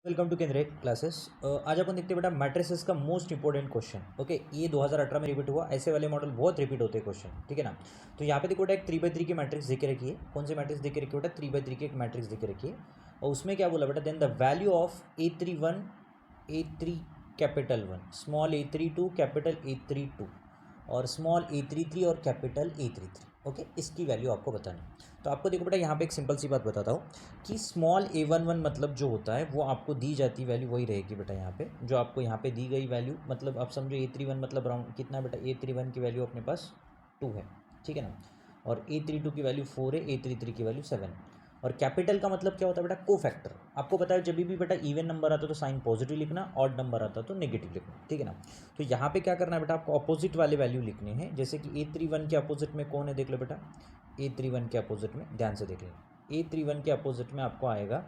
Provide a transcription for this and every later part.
Welcome to केंद्रीय classes. आज अपन देखते हैं बेटा मैट्रिसेस का मोस्ट इंपॉर्टेंट क्वेश्चन। ओके, ये 2018 में रिपीट हुआ। ऐसे वाले मॉडल बहुत रिपीट होते हैं क्वेश्चन, ठीक है ना। तो यहाँ पे देखो बेटा एक 3x3 की मैट्रिक्स देके रखी है। कौन सी मैट्रिक्स देके रखी है बेटा? 3x3 की एक मैट्रिक्स देके रखी है। और उसमें क्या बोला बेटा? Then the value of A31 A3 capital 1 small A32 capital A32 और स्मॉल A33 और कैपिटल A33। ओके, इसकी वैल्यू आपको बतानी। तो आपको देखो बेटा यहाँ पे एक सिंपल सी बात बताता हूँ कि स्मॉल A11 मतलब जो होता है वो आपको दी जाती वैल्यू वही रहेगी बेटा। यहाँ पे जो आपको यहाँ पे दी गई वैल्यू, मतलब आप समझो A31 मतलब राउंड कितना है बेटा? A31 की वैल्यू अपने पास 2 है, ठीक है ना। और A32 की वैल्यू 4 है, A33 की वैल्यू 7। और कैपिटल का मतलब क्या होता है बेटा? को फैक्टर। आपको पता है जब भी बेटा इवन नंबर आता तो साइन पॉजिटिव लिखना, ऑड नंबर आता तो नेगेटिव लिखना, ठीक है ना। तो यहाँ पे क्या करना है बेटा? आपको अपोजिट वाले वैल्यू लिखने हैं। जैसे कि A31 के अपोजिट में कौन है देख लो बेटा। A31 के अपोजिट में ध्यान से देख लें। A31 के अपोजिट में आपको आएगा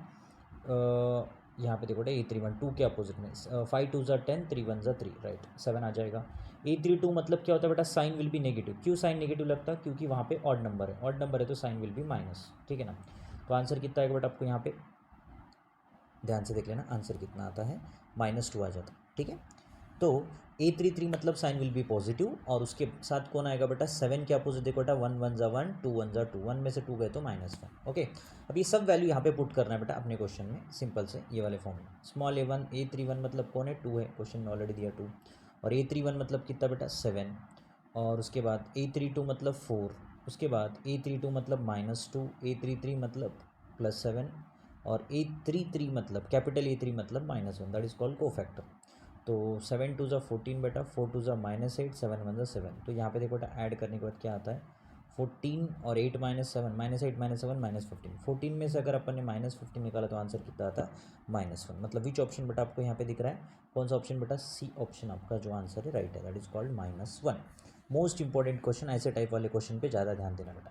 यहाँ पे देखो बेटा A31 2 के अपोजिट में 5 2 ज़ा 10 3 1 ज़ा 3, राइट 7 आ जाएगा। A32 मतलब क्या होता है बेटा? Sign will be negative. क्यों साइन नेगेटिव लगता है? क्योंकि वहाँ पे ऑड नंबर है, ऑड नंबर है तो साइन विल बी माइनस, ठीक है ना। तो आंसर कितना आएगा बेटा आपको यहाँ पे? ध्यान से देख लेना आंसर कितना आता है, -2 आ जाता है, ठीक है। तो A33 मतलब साइन विल बी पॉजिटिव और उसके साथ कौन आएगा बेटा? 7 के अपोजिट देखो बेटा 1 1 ज़ा 1 2 1 ज़ा 2, 1 में से 2 गए तो -1। ओके, अब ये सब वैल्यू यहाँ पे पुट करना है बेटा अपने क्वेश्चन में, सिंपल से ये वाले फॉर्म में। स्मॉल A31 मतलब कौन है? 2 है, क्वेश्चन में ऑलरेडी दिया 2। और A31 मतलब कितना बेटा? 7। और उसके बाद A32 मतलब 4। उसके बाद A32 मतलब -2, A33 मतलब +7 और A33 मतलब कैपिटल A3 मतलब -1, दैट इज कॉल्ड को फैक्टर। तो 7 2 ज़ा 14 बेटा, 4 2 ज़ा -8, 7 1 ज़ा 7। तो यहाँ पे देखो बेटा ऐड करने के बाद क्या आता है? 14 और 8 -7 -8 -7 -15। 14 में से अगर अपन ने -15 निकाला तो आंसर कितना आता है? -1। मतलब विच ऑप्शन बेटा आपको यहाँ पे दिख रहा है? कौन सा ऑप्शन बेटा? सी ऑप्शन आपका जो आंसर है राइट है, that is called -1। Most important question, ऐसे टाइप वाले क्वेश्चन पे ज़्यादा ध्यान देना बेटा।